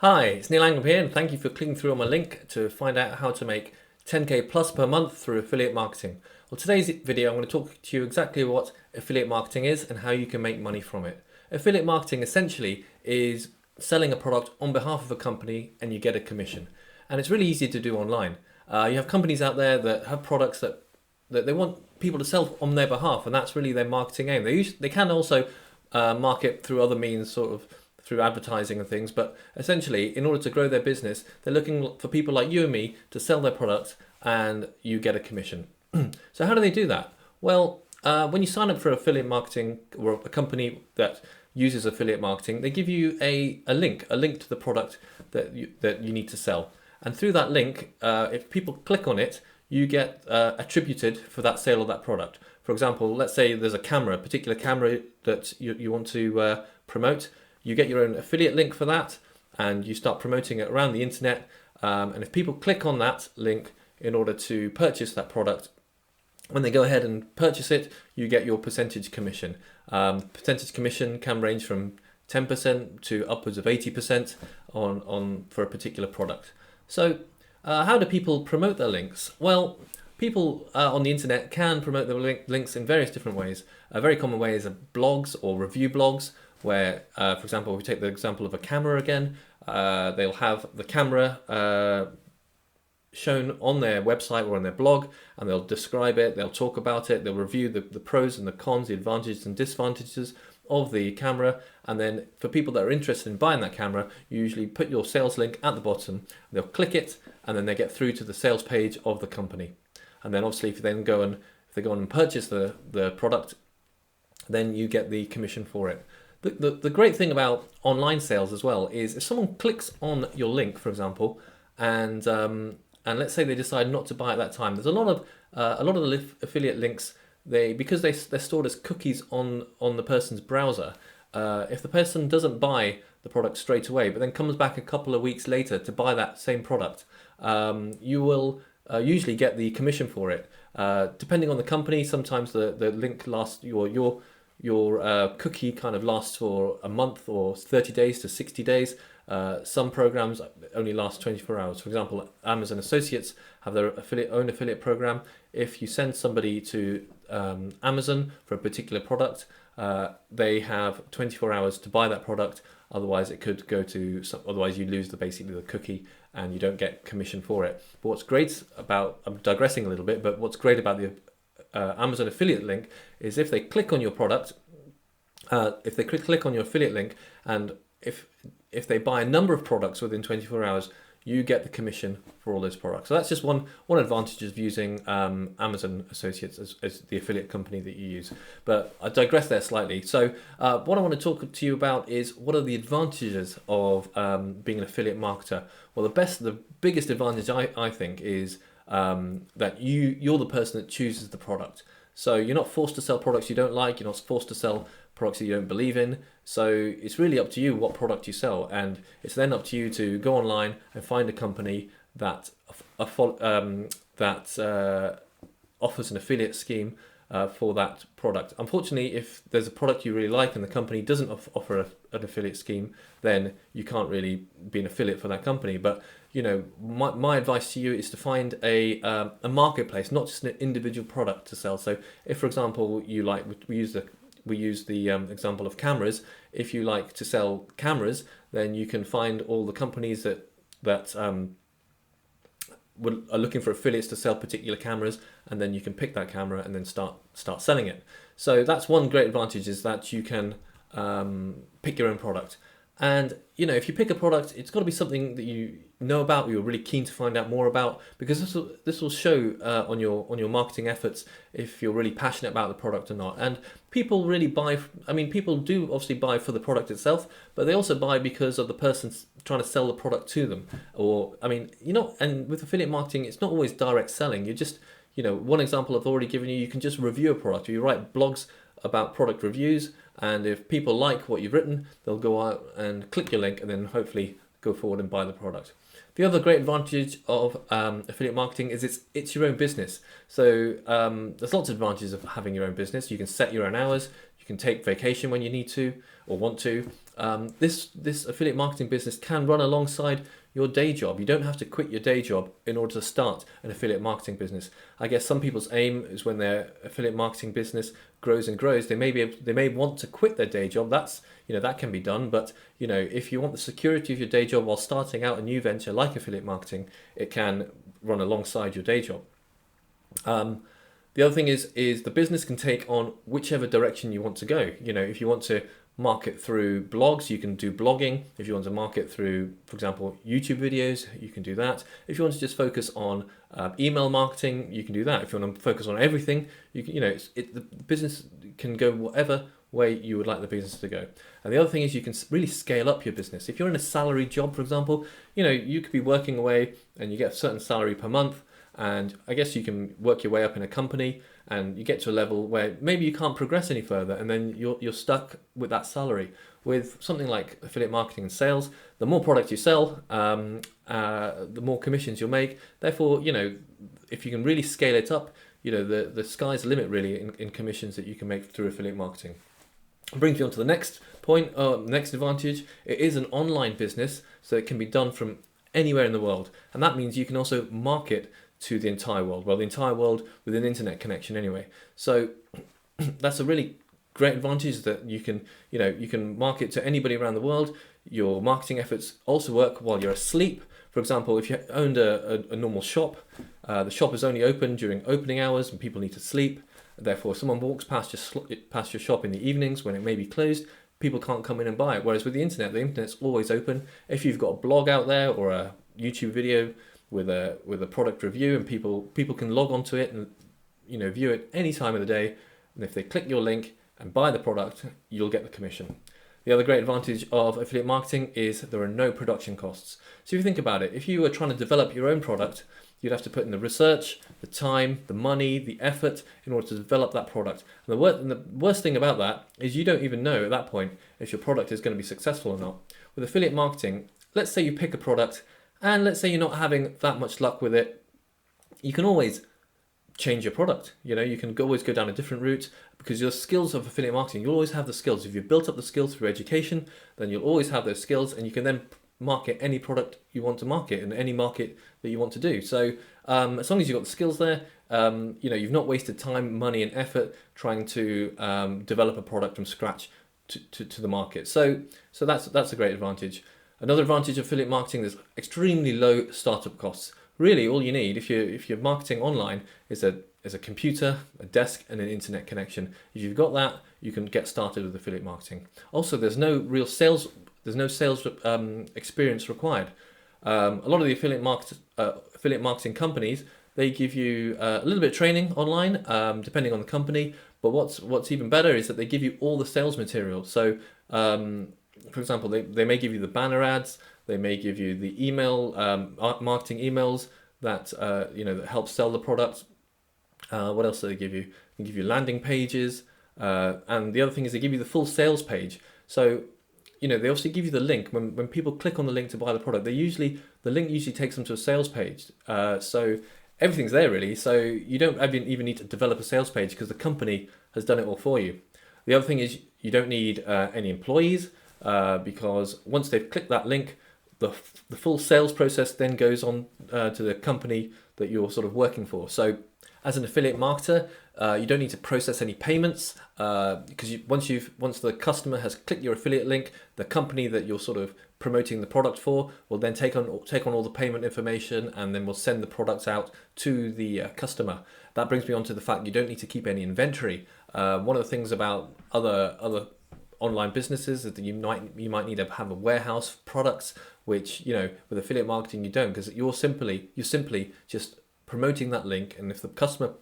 Hi, it's Neil Angham here, and thank you for clicking through on my link to find out how to make 10k plus per month through affiliate marketing. Well, today's video, I'm going to talk to you exactly what affiliate marketing is and how you can make money from it. Affiliate marketing essentially is selling a product on behalf of a company and you get a commission. And it's really easy to do online. You have companies out there that have products that they want people to sell on their behalf, and that's really their marketing aim. They can also market through other means, sort of through advertising and things, but essentially in order to grow their business, they're looking for people like you and me to sell their products and you get a commission. So how do they do that? Well, when you sign up for affiliate marketing or a company that uses affiliate marketing, they give you a link to the product that you need to sell. And through that link, if people click on it, you get attributed for that sale of that product. For example, let's say there's a particular camera that you want to promote. You get your own affiliate link for that and you start promoting it around the internet. And if people click on that link in order to purchase that product, when they go ahead and purchase it, you get your percentage commission. Percentage commission can range from 10% to upwards of 80% on for a particular product. So how do people promote their links? Well, people on the internet can promote their links in various different ways. A very common way is blogs or review blogs, where, for example, we take the example of a camera again. They'll have the camera shown on their website or on their blog, and they'll describe it, they'll talk about it, they'll review the pros and the cons, the advantages and disadvantages of the camera. And then for people that are interested in buying that camera, you usually put your sales link at the bottom, they'll click it, and then they get through to the sales page of the company. And then obviously if they go on and purchase the product, then you get the commission for it. The great thing about online sales as well is if someone clicks on your link, for example, and let's say they decide not to buy at that time, there's a lot of the affiliate links, because they're stored as cookies on the person's browser. If the person doesn't buy the product straight away, but then comes back a couple of weeks later to buy that same product, you will usually get the commission for it. Depending on the company, sometimes the link lasts, your cookie kind of lasts for a month or 30 days to 60 days. Some programs only last 24 hours. For example, Amazon Associates have their own affiliate program. If you send somebody to Amazon for a particular product, they have 24 hours to buy that product. Otherwise, it could go to otherwise you lose basically the cookie and you don't get commission for it. But what's great about, I'm digressing a little bit, but what's great about the Amazon affiliate link is if they click on your product, if they click on your affiliate link, and if they buy a number of products within 24 hours, you get the commission for all those products. So that's just one advantage of using Amazon Associates as the affiliate company that you use. But I digress there slightly. So what I want to talk to you about is what are the advantages of being an affiliate marketer. Well, the biggest advantage I think is that you're the person that chooses the product. So you're not forced to sell products you don't like, you're not forced to sell products that you don't believe in. So it's really up to you what product you sell, and it's then up to you to go online and find a company that offers an affiliate scheme for that product. Unfortunately, if there's a product you really like and the company doesn't offer an affiliate scheme, then you can't really be an affiliate for that company. But my advice to you is to find a marketplace, not just an individual product to sell. So if, for example, we use the example of cameras. If you like to sell cameras, then you can find all the companies that are looking for affiliates to sell particular cameras, and then you can pick that camera and then start selling it. So that's one great advantage, is that you can pick your own product. And if you pick a product, it's got to be something that you know about, you're really keen to find out more about, because this will show on your marketing efforts if you're really passionate about the product or not. And people really buy. People do obviously buy for the product itself, but they also buy because of the person trying to sell the product to them. And with affiliate marketing, it's not always direct selling. You just, one example I've already given you. You can just review a product. You write blogs about product reviews, and if people like what you've written, they'll go out and click your link and then hopefully go forward and buy the product. The other great advantage of affiliate marketing is it's your own business. So there's lots of advantages of having your own business. You can set your own hours, you can take vacation when you need to or want to. This affiliate marketing business can run alongside your day job. You don't have to quit your day job in order to start an affiliate marketing business. I guess some people's aim is when their affiliate marketing business grows and grows, they may want to quit their day job. That's, that can be done. But if you want the security of your day job while starting out a new venture like affiliate marketing, it can run alongside your day job. The other thing is the business can take on whichever direction you want to go. If you want to market through blogs, you can do blogging. If you want to market through, for example, YouTube videos, you can do that. If you want to just focus on email marketing, you can do that. If you want to focus on everything, the business can go whatever way you would like the business to go. And the other thing is you can really scale up your business. If you're in a salary job, for example, you could be working away and you get a certain salary per month. And I guess you can work your way up in a company and you get to a level where maybe you can't progress any further, and then you're stuck with that salary. With something like affiliate marketing and sales, the more product you sell, the more commissions you'll make. Therefore, if you can really scale it up, the sky's the limit really in commissions that you can make through affiliate marketing. It brings me on to the next point, next advantage. It is an online business, so it can be done from anywhere in the world. And that means you can also market to the entire world. Well, the entire world with an internet connection anyway. So that's a really great advantage that you can market to anybody around the world. Your marketing efforts also work while you're asleep. For example, if you owned a normal shop, the shop is only open during opening hours and people need to sleep. Therefore, if someone walks past your shop in the evenings when it may be closed, people can't come in and buy it. Whereas with the internet's always open. If you've got a blog out there or a YouTube video with a product review, and people can log onto it and view it any time of the day, and if they click your link and buy the product, you'll get the commission. The other great advantage of affiliate marketing is there are no production costs. So if you think about it, if you were trying to develop your own product, you'd have to put in the research, the time, the money, the effort in order to develop that product. And the worst thing about that is you don't even know at that point if your product is going to be successful or not. With affiliate marketing, let's say you pick a product and let's say you're not having that much luck with it, you can always change your product. You can always go down a different route, because your skills of affiliate marketing, you'll always have the skills. If you've built up the skills through education, then you'll always have those skills, and you can then market any product you want to market in any market that you want to do. So as long as you've got the skills there, you've not wasted time, money and effort trying to develop a product from scratch to the market. So that's a great advantage. Another advantage of affiliate marketing is extremely low startup costs. Really, all you need if you're marketing online is a computer, a desk, and an internet connection. If you've got that, you can get started with affiliate marketing. Also, there's no sales experience required. A lot of the affiliate marketing companies, they give you a little bit of training online, depending on the company. But what's even better is that they give you all the sales material. So for example, they may give you the banner ads, they may give you the email, marketing emails that that help sell the product. What else do they give you? They give you landing pages, and the other thing is they give you the full sales page. So they also give you the link. When people click on the link to buy the product, the link usually takes them to a sales page. So everything's there really. So you don't even need to develop a sales page because the company has done it all for you. The other thing is you don't need any employees. Because once they've clicked that link, the full sales process then goes on to the company that you're sort of working for. So as an affiliate marketer, you don't need to process any payments because once the customer has clicked your affiliate link, the company that you're sort of promoting the product for will then take on all the payment information, and then will send the products out to the customer. That brings me on to the fact you don't need to keep any inventory. One of the things about other online businesses is that you might need to have a warehouse of products, which with affiliate marketing you don't, because you're simply just promoting that link, and if the customer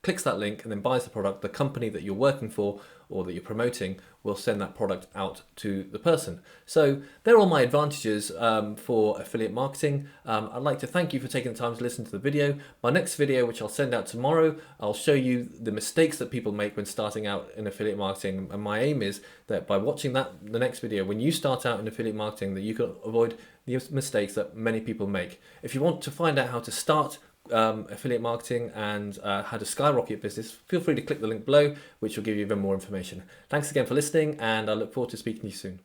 clicks that link and then buys the product, the company that you're working for or that you're promoting will send that product out to the person. So they're all my advantages for affiliate marketing. I'd like to thank you for taking the time to listen to the video. My next video, which I'll send out tomorrow, I'll show you the mistakes that people make when starting out in affiliate marketing. And my aim is that by watching the next video, when you start out in affiliate marketing, that you can avoid the mistakes that many people make. If you want to find out how to start affiliate marketing and how to skyrocket business, feel free to click the link below, which will give you even more information. Thanks again for listening, and I look forward to speaking to you soon.